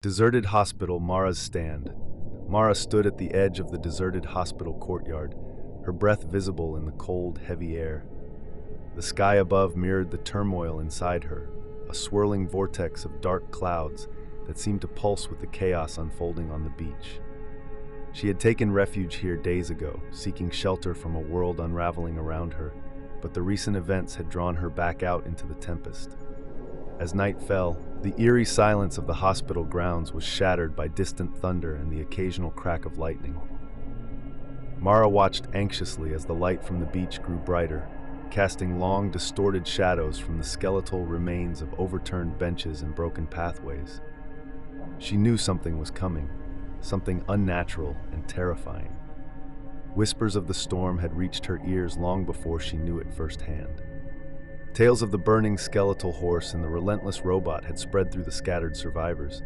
Deserted hospital, Mara's stand. Mara stood at the edge of the deserted hospital courtyard, her breath visible in the cold, heavy air. The sky above mirrored the turmoil inside her, a swirling vortex of dark clouds that seemed to pulse with the chaos unfolding on the beach. She had taken refuge here days ago, seeking shelter from a world unraveling around her, but the recent events had drawn her back out into the tempest. As night fell, the eerie silence of the hospital grounds was shattered by distant thunder and the occasional crack of lightning. Mara watched anxiously as the light from the beach grew brighter, casting long, distorted shadows from the skeletal remains of overturned benches and broken pathways. She knew something was coming, something unnatural and terrifying. Whispers of the storm had reached her ears long before she knew it firsthand. Tales of the burning skeletal horse and the relentless robot had spread through the scattered survivors,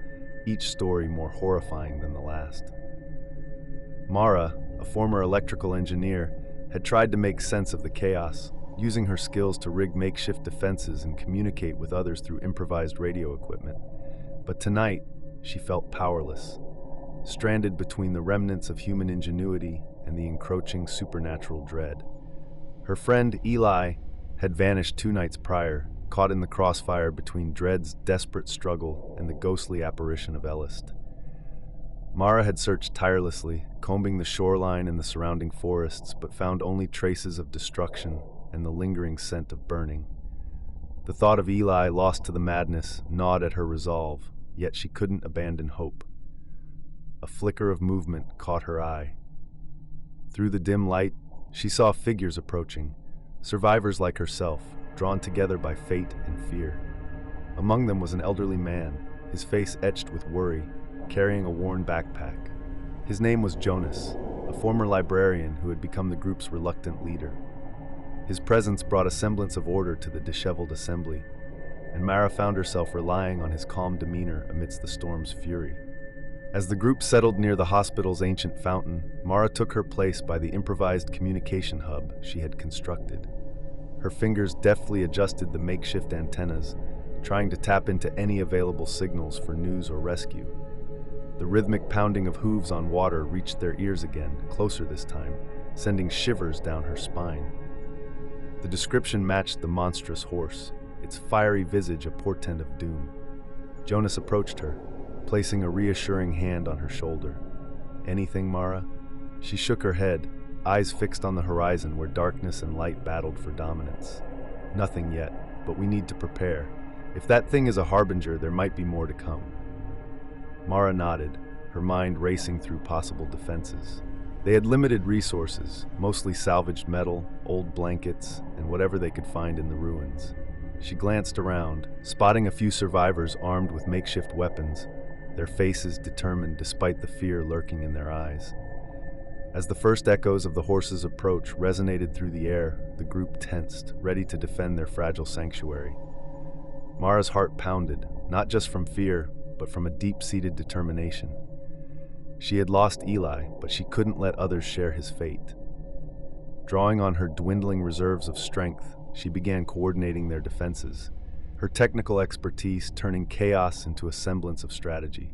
each story more horrifying than the last. Mara, a former electrical engineer, had tried to make sense of the chaos, using her skills to rig makeshift defenses and communicate with others through improvised radio equipment. But tonight, she felt powerless, stranded between the remnants of human ingenuity and the encroaching supernatural dread. Her friend, Eli, had vanished 2 nights prior, caught in the crossfire between Dread's desperate struggle and the ghostly apparition of Ellist. Mara had searched tirelessly, combing the shoreline and the surrounding forests, but found only traces of destruction and the lingering scent of burning. The thought of Eli, lost to the madness, gnawed at her resolve, yet she couldn't abandon hope. A flicker of movement caught her eye. Through the dim light, she saw figures approaching, survivors like herself, drawn together by fate and fear. Among them was an elderly man, his face etched with worry, carrying a worn backpack. His name was Jonas, a former librarian who had become the group's reluctant leader. His presence brought a semblance of order to the disheveled assembly, and Mara found herself relying on his calm demeanor amidst the storm's fury. As the group settled near the hospital's ancient fountain, Mara took her place by the improvised communication hub she had constructed. Her fingers deftly adjusted the makeshift antennas, trying to tap into any available signals for news or rescue. The rhythmic pounding of hooves on water reached their ears again, closer this time, sending shivers down her spine. The description matched the monstrous horse, its fiery visage a portent of doom. Jonas approached her, placing a reassuring hand on her shoulder. "Anything, Mara?" She shook her head, eyes fixed on the horizon where darkness and light battled for dominance. "Nothing yet, but we need to prepare. If that thing is a harbinger, there might be more to come." Mara nodded, her mind racing through possible defenses. They had limited resources, mostly salvaged metal, old blankets, and whatever they could find in the ruins. She glanced around, spotting a few survivors armed with makeshift weapons, their faces determined despite the fear lurking in their eyes. As the first echoes of the horse's approach resonated through the air, the group tensed, ready to defend their fragile sanctuary. Mara's heart pounded, not just from fear, but from a deep-seated determination. She had lost Eli, but she couldn't let others share his fate. Drawing on her dwindling reserves of strength, she began coordinating their defenses, her technical expertise turning chaos into a semblance of strategy.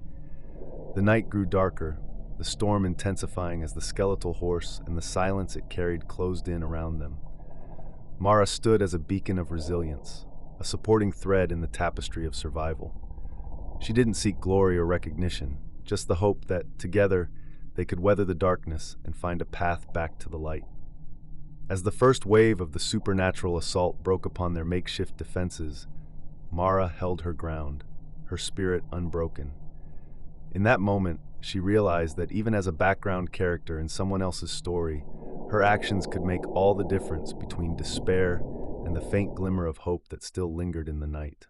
The night grew darker, the storm intensifying as the skeletal horse and the silence it carried closed in around them. Mara stood as a beacon of resilience, a supporting thread in the tapestry of survival. She didn't seek glory or recognition, just the hope that, together, they could weather the darkness and find a path back to the light. As the first wave of the supernatural assault broke upon their makeshift defenses, Mara held her ground, her spirit unbroken. In that moment, she realized that even as a background character in someone else's story, her actions could make all the difference between despair and the faint glimmer of hope that still lingered in the night.